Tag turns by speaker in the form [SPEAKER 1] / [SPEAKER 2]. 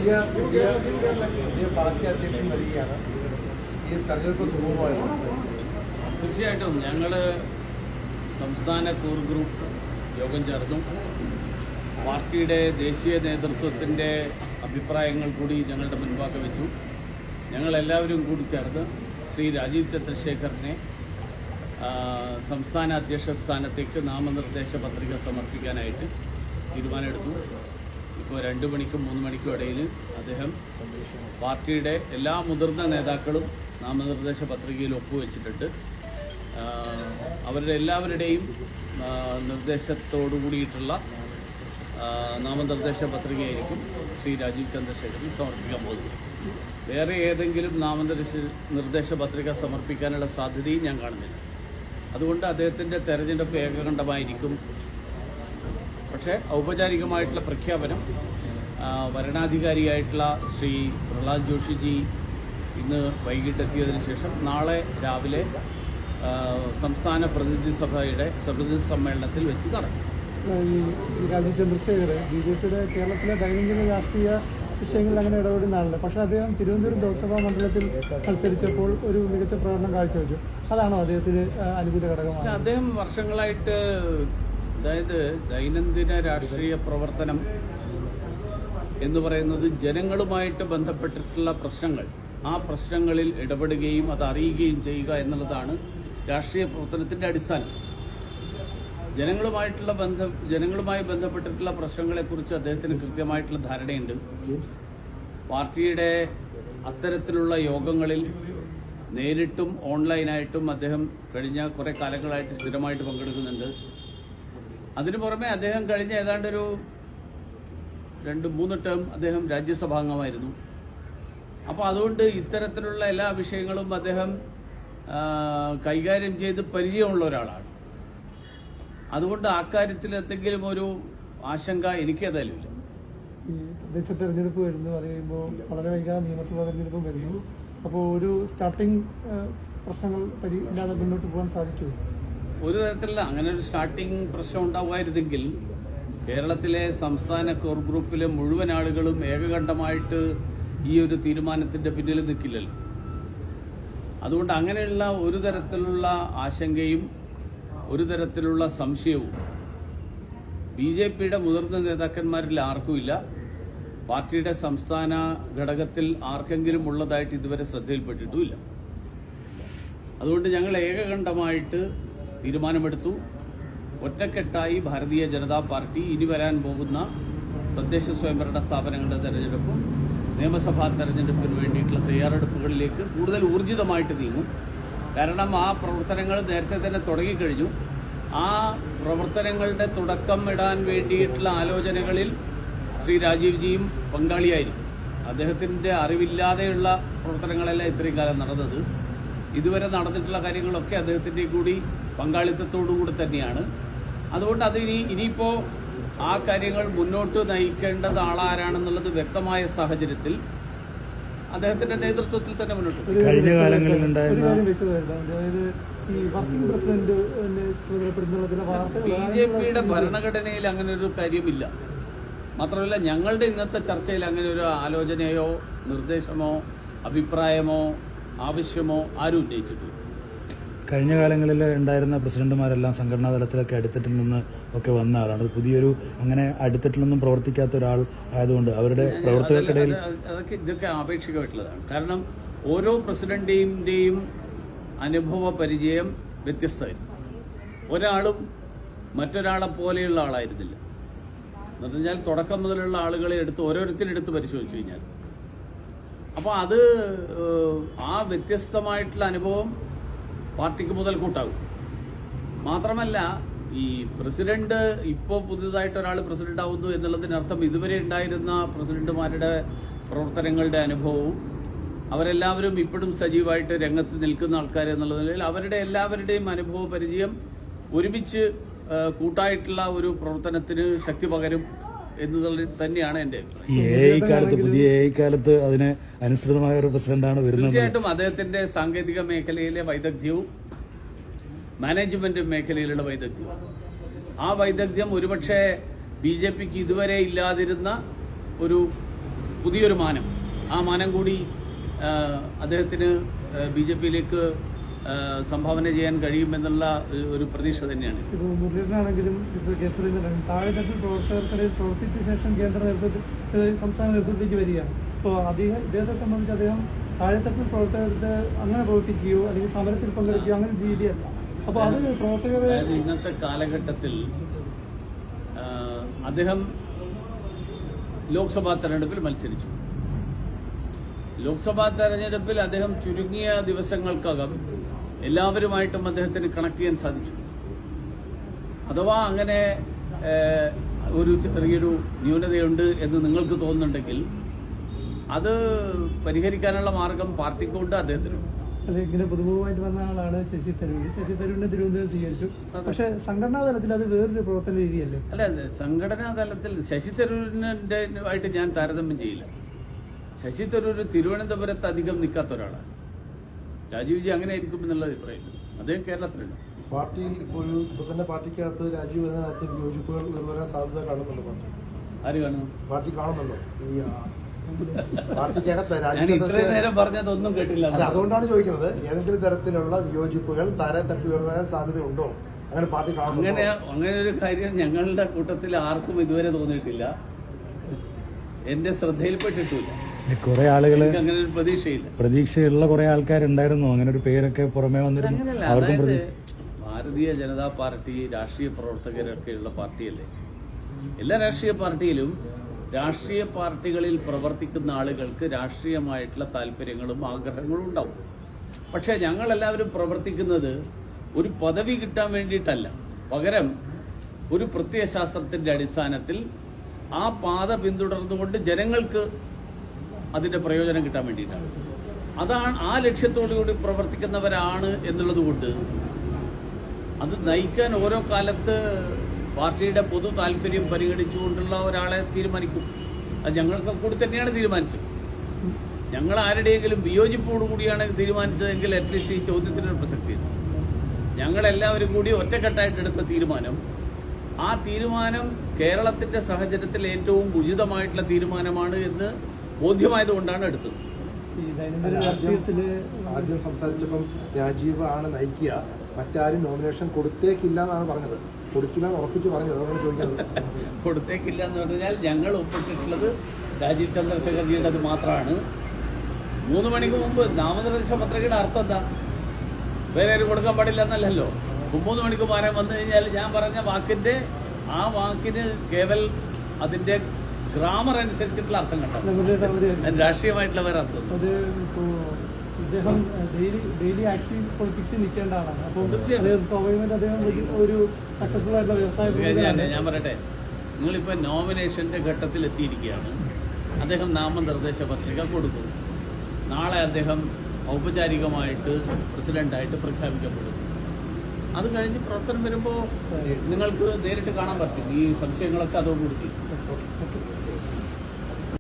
[SPEAKER 1] പുതിയ പാർട്ടി അധ്യക്ഷൻ വരികയാണ്. ഈ തെരഞ്ഞെടുപ്പ് സുഗമമായിരുന്നു.
[SPEAKER 2] തീർച്ചയായിട്ടും ഞങ്ങൾ സംസ്ഥാന കോർ ഗ്രൂപ്പ് യോഗം ചേർന്നു. പാർട്ടിയുടെ ദേശീയ നേതൃത്വത്തിൻ്റെ അഭിപ്രായങ്ങൾ കൂടി ഞങ്ങളുടെ മുൻപാകെ വെച്ചു. ഞങ്ങളെല്ലാവരും കൂടി ചേർന്ന് ശ്രീ രാജീവ് ചന്ദ്രശേഖറിനെ സംസ്ഥാന അധ്യക്ഷ സ്ഥാനത്തേക്ക് നാമനിർദ്ദേശ പത്രിക സമർപ്പിക്കാനായിട്ട് തീരുമാനമെടുത്തു. ഇപ്പോൾ 2 മണിക്കും 3 മണിക്കും ഇടയിൽ അദ്ദേഹം പാർട്ടിയുടെ എല്ലാ മുതിർന്ന നേതാക്കളും നാമനിർദ്ദേശ പത്രികയിൽ ഒപ്പുവെച്ചിട്ടുണ്ട്. അവരുടെ എല്ലാവരുടെയും നിർദ്ദേശത്തോടു കൂടിയിട്ടുള്ള നാമനിർദ്ദേശ പത്രികയായിരിക്കും ശ്രീ രാജീവ് ചന്ദ്രശേഖറിന് സമർപ്പിക്കാൻ പോകുന്നത്. വേറെ ഏതെങ്കിലും നാമനിർദ്ദേശ പത്രിക സമർപ്പിക്കാനുള്ള സാധ്യതയും ഞാൻ കാണുന്നില്ല. അതുകൊണ്ട് അദ്ദേഹത്തിൻ്റെ തെരഞ്ഞെടുപ്പ് ഏകകണ്ഠമായിരിക്കും. പക്ഷേ ഔപചാരികമായിട്ടുള്ള പ്രഖ്യാപനം വരണാധികാരിയായിട്ടുള്ള ശ്രീ പ്രഹ്ലാദ് ജോഷിജി ഇന്ന് വൈകിട്ടെത്തിയതിനു ശേഷം നാളെ രാവിലെ സംസ്ഥാന പ്രതിനിധി സമ്മേളനത്തിൽ വെച്ച് നടക്കും.
[SPEAKER 3] ഈ രാജീവ് ചന്ദ്രശേഖർ BJPയുടെ കേരളത്തിലെ ദൈനംദിന രാഷ്ട്രീയ വിഷയങ്ങളിൽ അങ്ങനെ ഇടപെടുന്ന ആളല്ല. പക്ഷേ അദ്ദേഹം തിരുവനന്തപുരം ലോക്സഭാ മണ്ഡലത്തിൽ മത്സരിച്ചപ്പോൾ ഒരു മികച്ച പ്രകടനം കാഴ്ചവെച്ചു. അതാണോ അദ്ദേഹത്തിന് അനുകൂല ഘടകമാണ്?
[SPEAKER 2] അദ്ദേഹം വർഷങ്ങളായിട്ട്, അതായത് ദൈനംദിന രാഷ്ട്രീയ പ്രവർത്തനം എന്ന് പറയുന്നത് ജനങ്ങളുമായിട്ട് ബന്ധപ്പെട്ടിട്ടുള്ള പ്രശ്നങ്ങൾ, ആ പ്രശ്നങ്ങളിൽ ഇടപെടുകയും അത് അറിയുകയും ചെയ്യുക എന്നുള്ളതാണ് രാഷ്ട്രീയ പ്രവർത്തനത്തിൻ്റെ അടിസ്ഥാനം. ജനങ്ങളുമായി ബന്ധപ്പെട്ടിട്ടുള്ള പ്രശ്നങ്ങളെക്കുറിച്ച് അദ്ദേഹത്തിന് കൃത്യമായിട്ടുള്ള ധാരണയുണ്ട്. പാർട്ടിയുടെ അത്തരത്തിലുള്ള യോഗങ്ങളിൽ നേരിട്ടും ഓൺലൈനായിട്ടും അദ്ദേഹം കഴിഞ്ഞ കുറേ കാലങ്ങളായിട്ട് സ്ഥിരമായിട്ട് പങ്കെടുക്കുന്നുണ്ട്. അതിനു പുറമെ അദ്ദേഹം കഴിഞ്ഞ ഏതാണ്ടൊരു 2-3 ടേം അദ്ദേഹം രാജ്യസഭാംഗമായിരുന്നു. അപ്പോൾ അതുകൊണ്ട് ഇത്തരത്തിലുള്ള എല്ലാ വിഷയങ്ങളും അദ്ദേഹം കൈകാര്യം ചെയ്ത് പരിചയമുള്ള ഒരാളാണ്. അതുകൊണ്ട് ആ കാര്യത്തിൽ എന്തെങ്കിലും ഒരു ആശങ്ക എനിക്ക് ഏതായാലും ഇല്ല.
[SPEAKER 3] ഈ തദ്ദേശ തെരഞ്ഞെടുപ്പ് വരുന്നു പറയുമ്പോൾ വളരെ വൈകാതെ നിയമസഭാ തെരഞ്ഞെടുപ്പും വരുന്നു. അപ്പോൾ ഒരു സ്റ്റാർട്ടിംഗ് പ്രശ്നങ്ങൾ ഇല്ലാതെ മുന്നോട്ട് പോകാൻ സാധിക്കുമോ?
[SPEAKER 2] ഒരു തരത്തിലുള്ള അങ്ങനെ ഒരു സ്റ്റാർട്ടിംഗ് പ്രശ്നം ഉണ്ടാവുമായിരുന്നെങ്കിൽ കേരളത്തിലെ സംസ്ഥാന കോർ ഗ്രൂപ്പിലെ മുഴുവൻ ആളുകളും ഏകകണ്ഠമായിട്ട് ഈ ഒരു തീരുമാനത്തിന്റെ പിന്നിൽ നിൽക്കില്ലല്ലോ. അതുകൊണ്ട് അങ്ങനെയുള്ള ഒരു തരത്തിലുള്ള ആശങ്കയും ഒരു തരത്തിലുള്ള സംശയവും BJPയുടെ മുതിർന്ന നേതാക്കന്മാരിൽ ആർക്കുമില്ല. പാർട്ടിയുടെ സംസ്ഥാന ഘടകത്തിൽ ആർക്കെങ്കിലും ഉള്ളതായിട്ട് ഇതുവരെ ശ്രദ്ധയിൽപ്പെട്ടിട്ടുമില്ല. അതുകൊണ്ട് ഞങ്ങൾ ഏകകണ്ഠമായിട്ട് തീരുമാനമെടുത്തു. ഒറ്റക്കെട്ടായി ഭാരതീയ ജനതാ പാർട്ടി ഇനി വരാൻ പോകുന്ന തദ്ദേശ സ്വയംഭരണ സ്ഥാപനങ്ങളുടെ തെരഞ്ഞെടുപ്പും നിയമസഭാ തെരഞ്ഞെടുപ്പിന് വേണ്ടിയിട്ടുള്ള തയ്യാറെടുപ്പുകളിലേക്ക് കൂടുതൽ ഊർജിതമായിട്ട് നീങ്ങും. കാരണം ആ പ്രവർത്തനങ്ങൾ നേരത്തെ തന്നെ തുടങ്ങിക്കഴിഞ്ഞു. ആ പ്രവർത്തനങ്ങളുടെ തുടക്കം ഇടാൻ വേണ്ടിയിട്ടുള്ള ആലോചനകളിൽ ശ്രീ രാജീവ്ജിയും പങ്കാളിയായിരിക്കും. അദ്ദേഹത്തിൻ്റെ അറിവില്ലാതെയുള്ള പ്രവർത്തനങ്ങളല്ല ഇത്രയും കാലം നടന്നത്. ഇതുവരെ നടന്നിട്ടുള്ള കാര്യങ്ങളൊക്കെ അദ്ദേഹത്തിൻ്റെ കൂടി പങ്കാളിത്തത്തോടുകൂടി തന്നെയാണ്. അതുകൊണ്ട് അത് ഇനിയിപ്പോൾ ആ കാര്യങ്ങൾ മുന്നോട്ട് നയിക്കേണ്ടത് ആളാരാണെന്നുള്ളത് വ്യക്തമായ സാഹചര്യത്തിൽ അദ്ദേഹത്തിന്റെ നേതൃത്വത്തിൽ തന്നെ മുന്നോട്ട്
[SPEAKER 4] കഴിഞ്ഞ കാലങ്ങളിൽ
[SPEAKER 2] BJPയുടെ ഭരണഘടനയിൽ അങ്ങനെ ഒരു കാര്യമില്ല. മാത്രമല്ല ഞങ്ങളുടെ ഇന്നത്തെ ചർച്ചയിൽ അങ്ങനെ ഒരു ആലോചനയോ നിർദ്ദേശമോ അഭിപ്രായമോ ആവശ്യമോ ആരും ഉന്നയിച്ചിട്ടില്ല.
[SPEAKER 4] കഴിഞ്ഞ കാലങ്ങളിൽ ഉണ്ടായിരുന്ന പ്രസിഡന്റുമാരെല്ലാം സംഘടനാ തലത്തിലൊക്കെ അടുത്തിട്ടിൽ നിന്ന് ഒക്കെ വന്ന ആളാണ്. പുതിയൊരു അങ്ങനെ അടുത്തിട്ടിലൊന്നും പ്രവർത്തിക്കാത്ത ഒരാൾ ആയതുകൊണ്ട് അവരുടെ പ്രവർത്തകർക്കിടയിൽ
[SPEAKER 2] ഇതൊക്കെ ആപേക്ഷികമായിട്ടുള്ളതാണ്. കാരണം ഓരോ പ്രസിഡന്റിന്റെയും അനുഭവ പരിചയം വ്യത്യസ്തമായിരുന്നു. ഒരാളും മറ്റൊരാളെ പോലെയുള്ള ആളായിരുന്നില്ല. എന്ന് പറഞ്ഞാൽ തുടക്കം മുതലുള്ള ആളുകളെ ഓരോരുത്തരെടുത്ത് പരിശോധിച്ചു കഴിഞ്ഞാൽ അപ്പോൾ അത് ആ വ്യത്യസ്തമായിട്ടുള്ള അനുഭവം പാർട്ടിക്ക് മുതൽക്കൂട്ടാകും. മാത്രമല്ല ഈ പ്രസിഡന്റ് ഇപ്പോൾ പുതിയതായിട്ട് ഒരാൾ പ്രസിഡന്റ് ആവുന്നു എന്നുള്ളതിനർത്ഥം ഇതുവരെ ഉണ്ടായിരുന്ന പ്രസിഡന്റുമാരുടെ പ്രവർത്തനങ്ങളുടെ അനുഭവവും അവരെല്ലാവരും ഇപ്പോഴും സജീവമായിട്ട് രംഗത്ത് നിൽക്കുന്ന ആൾക്കാർ എന്നുള്ള നിലയിൽ അവരുടെ എല്ലാവരുടെയും അനുഭവ പരിചയം ഒരുമിച്ച് കൂട്ടായിട്ടുള്ള ഒരു പ്രവർത്തനത്തിന് ശക്തി പകരും എന്നുള്ളത് തന്നെയാണ് എൻ്റെ
[SPEAKER 4] അഭിപ്രായം. പുതിയ കാലത്ത് അതിന് അനുസൃതമായ ഒരു പ്രസിഡന്റാണ് വരുന്നത്.
[SPEAKER 2] തീർച്ചയായിട്ടും അദ്ദേഹത്തിന്റെ സാങ്കേതിക മേഖലയിലെ വൈദഗ്ധ്യവും മാനേജ്മെന്റ് മേഖലയിലുള്ള വൈദഗ്ധ്യവും ആ വൈദഗ്ധ്യം ഒരുപക്ഷെ BJPക്ക് ഇതുവരെ ഇല്ലാതിരുന്ന ഒരു പുതിയൊരു മാനം. ആ മാനം കൂടി അദ്ദേഹത്തിന് BJP-യിലേക്ക് സംഭാവന ചെയ്യാൻ കഴിയുമെന്നുള്ള ഒരു പ്രതീക്ഷ തന്നെയാണ്.
[SPEAKER 3] ഇപ്പോൾ മുരളീധരനാണെങ്കിലും കേസരിയിലും താഴെത്തട്ടിൽ പ്രവർത്തകർക്കിടയിൽ പ്രവർത്തിച്ച ശേഷം കേന്ദ്ര നേതൃത്വത്തിൽ സംസ്ഥാന നേതൃത്വത്തിലേക്ക് വരികയാണ്. അപ്പോൾ ഇദ്ദേഹത്തെ സംബന്ധിച്ച് അദ്ദേഹം താഴെത്തട്ടിൽ പ്രവർത്തകർക്ക് അങ്ങനെ പ്രവർത്തിക്കുകയോ അല്ലെങ്കിൽ സമരത്തിൽ പങ്കെടുക്കുകയോ അങ്ങനെ രീതിയല്ല. അപ്പോൾ അത് പ്രവർത്തകരെ
[SPEAKER 2] ഇന്നത്തെ കാലഘട്ടത്തിൽ അദ്ദേഹം ലോക്സഭാ തെരഞ്ഞെടുപ്പിൽ മത്സരിച്ചു. ലോക്സഭാ തെരഞ്ഞെടുപ്പിൽ അദ്ദേഹം ചുരുങ്ങിയ ദിവസങ്ങൾക്കകം എല്ലാവരുമായിട്ടും അദ്ദേഹത്തിന് കണക്ട് ചെയ്യാൻ സാധിച്ചു. അഥവാ അങ്ങനെ ഒരു ചെറിയൊരു ന്യൂനതയുണ്ട് എന്ന് നിങ്ങൾക്ക് തോന്നുന്നുണ്ടെങ്കിൽ അത് പരിഹരിക്കാനുള്ള മാർഗം പാർട്ടിക്കുണ്ട്, അദ്ദേഹത്തിനുണ്ട്.
[SPEAKER 3] അല്ലെ ഇങ്ങനെ പുതുമുഖമായിട്ട് വന്ന ആളാണ് ശശി തരൂർ. ശശി തരൂരിനെ തിരുവനന്തപുരം സ്വീകരിച്ചു. പക്ഷെ സംഘടനാ തലത്തിൽ അത് വേറൊരു പ്രവർത്തന രീതിയല്ലേ?
[SPEAKER 2] അല്ല, സംഘടനാ തലത്തിൽ ശശി തരൂരിന്റെ ആയിട്ട് ഞാൻ താരതമ്യം ചെയ്യില്ല. ശശി തരൂർ തിരുവനന്തപുരത്ത് അധികം നിൽക്കാത്ത ഒരാളാണ്. രാജീവ്ജി അങ്ങനെ ആയിരിക്കും എന്നുള്ള അഭിപ്രായം. അദ്ദേഹം കേരളത്തിലുണ്ട്.
[SPEAKER 1] പാർട്ടിയിൽ ഇപ്പോൾ തന്നെ പാർട്ടിക്കകത്ത് രാജീവ് വരുന്നതിനകത്ത് വിയോജിപ്പുകൾ ഉയർന്നുവരാൻ സാധ്യത കാണുന്നുണ്ട്. പാർട്ടി
[SPEAKER 2] ആര് കാണുന്നു?
[SPEAKER 1] പാർട്ടി കാണുന്നുണ്ടോ ഈ പാർട്ടിക്കകത്ത്
[SPEAKER 2] ഞാൻ ഇത്രയും നേരം പറഞ്ഞതൊന്നും കേട്ടില്ല.
[SPEAKER 1] അതുകൊണ്ടാണ് ചോദിക്കുന്നത്, ഏതെങ്കിലും തരത്തിലുള്ള വിയോജിപ്പുകൾ താഴെ തട്ടി ഉയർന്നുവരാൻ സാധ്യതയുണ്ടോ? അങ്ങനെ പാർട്ടി
[SPEAKER 2] അങ്ങനെ ഒരു കാര്യം ഞങ്ങളുടെ കൂട്ടത്തിൽ ആർക്കും ഇതുവരെ തോന്നിയിട്ടില്ല, എന്റെ ശ്രദ്ധയിൽപ്പെട്ടിട്ടില്ല.
[SPEAKER 4] കുറെ ആളുകള്
[SPEAKER 2] അങ്ങനെ ഒരു പ്രതീക്ഷയില്ല.
[SPEAKER 4] പ്രതീക്ഷയുള്ള കുറെ ആൾക്കാരുണ്ടായിരുന്നു, അങ്ങനെ ഒരു പേരൊക്കെ പുറമേ വന്നിരുന്നു.
[SPEAKER 2] അങ്ങനെയല്ല, അതായത് ഭാരതീയ ജനതാ പാർട്ടി രാഷ്ട്രീയ പ്രവർത്തകരൊക്കെയുള്ള പാർട്ടിയല്ലേ. എല്ലാ രാഷ്ട്രീയ പാർട്ടിയിലും രാഷ്ട്രീയ പാർട്ടികളിൽ പ്രവർത്തിക്കുന്ന ആളുകൾക്ക് രാഷ്ട്രീയമായിട്ടുള്ള താല്പര്യങ്ങളും ആഗ്രഹങ്ങളും ഉണ്ടാവും. പക്ഷെ ഞങ്ങളെല്ലാവരും പ്രവർത്തിക്കുന്നത് ഒരു പദവി കിട്ടാൻ വേണ്ടിയിട്ടല്ല, പകരം ഒരു പ്രത്യയശാസ്ത്രത്തിന്റെ അടിസ്ഥാനത്തിൽ ആ പാത പിന്തുടർന്നുകൊണ്ട് ജനങ്ങൾക്ക് അതിന്റെ പ്രയോജനം കിട്ടാൻ വേണ്ടിയിട്ടാണ്. അതാണ് ആ ലക്ഷ്യത്തോടുകൂടി പ്രവർത്തിക്കുന്നവരാണ് എന്നുള്ളത് കൊണ്ട് അത് നയിക്കാൻ ഓരോ കാലത്ത് പാർട്ടിയുടെ പൊതു താല്പര്യം പരിഗണിച്ചുകൊണ്ടുള്ള ഒരാളെ തീരുമാനിക്കും. അത് ഞങ്ങൾക്ക് കൂടി തന്നെയാണ് തീരുമാനിച്ചത്. ഞങ്ങൾ ആരുടെയെങ്കിലും വിയോജിപ്പോടുകൂടിയാണ് തീരുമാനിച്ചതെങ്കിൽ അറ്റ്ലീസ്റ്റ് ഈ ചോദ്യത്തിനൊരു പ്രസക്തിയുണ്ട്. ഞങ്ങളെല്ലാവരും കൂടി ഒറ്റക്കെട്ടായിട്ട് എടുത്ത തീരുമാനം, ആ തീരുമാനം കേരളത്തിന്റെ സാഹചര്യത്തിൽ ഏറ്റവും ഉചിതമായിട്ടുള്ള തീരുമാനമാണ് എന്ന് ബോധ്യമായതുകൊണ്ടാണ് എടുത്തത്.
[SPEAKER 1] ആദ്യം സംസാരിച്ചപ്പം രാജീവ് ആണ് നയിക്കുക, മറ്റാരും നോമിനേഷൻ കൊടുത്തേക്കില്ല എന്നാണ് പറഞ്ഞത്. കൊടുക്കില്ല ഉറപ്പിച്ച് പറഞ്ഞത്, അതാണ് ചോദിക്കുന്നത്.
[SPEAKER 2] കൊടുത്തേക്കില്ല എന്ന് പറഞ്ഞാൽ ഞങ്ങൾ ഒപ്പിട്ടിട്ടുള്ളത് രാജീവ് ചന്ദ്രശേഖർജിയുടെ അത് മാത്രമാണ്. 3 മണിക്ക് മുമ്പ് നാമനിർദ്ദേശ പത്രികയുടെ അർത്ഥം എന്താ? വേറെ ആരും കൊടുക്കാൻ പാടില്ല എന്നല്ലല്ലോ. 3 മണിക്ക് പറയാൻ വന്നു കഴിഞ്ഞാൽ ഞാൻ പറഞ്ഞ വാക്കിന്റെ ആ വാക്കിന് കേവൽ അതിന്റെ ഗ്രാമർ അനുസരിച്ചിട്ടുള്ള അർത്ഥം കണ്ടോ, രാഷ്ട്രീയമായിട്ടുള്ള വേറെ അർത്ഥം.
[SPEAKER 3] അദ്ദേഹം ഡെയിലി ആക്റ്റീവ് പൊളിറ്റിക്സിൽ നിൽക്കേണ്ട ആളാണ്. അപ്പോൾ സ്വാഭാവികമായിട്ട് അദ്ദേഹം ഒരു സക്സസ്ഫുൾ ആയിട്ടുള്ള വ്യവസായം.
[SPEAKER 2] ഞാൻ പറയട്ടെ, നിങ്ങളിപ്പോൾ നോമിനേഷന്റെ ഘട്ടത്തിൽ എത്തിയിരിക്കുകയാണ്. അദ്ദേഹം നാമനിർദ്ദേശ പത്രിക കൊടുക്കും. നാളെ അദ്ദേഹം ഔപചാരികമായിട്ട് പ്രസിഡന്റായിട്ട് പ്രഖ്യാപിക്കപ്പെടും. അത് കഴിഞ്ഞ് പ്രവർത്തനം വരുമ്പോൾ നിങ്ങൾക്ക് നേരിട്ട് കാണാൻ പറ്റും ഈ സംശയങ്ങളൊക്കെ അതോടുകൂടി.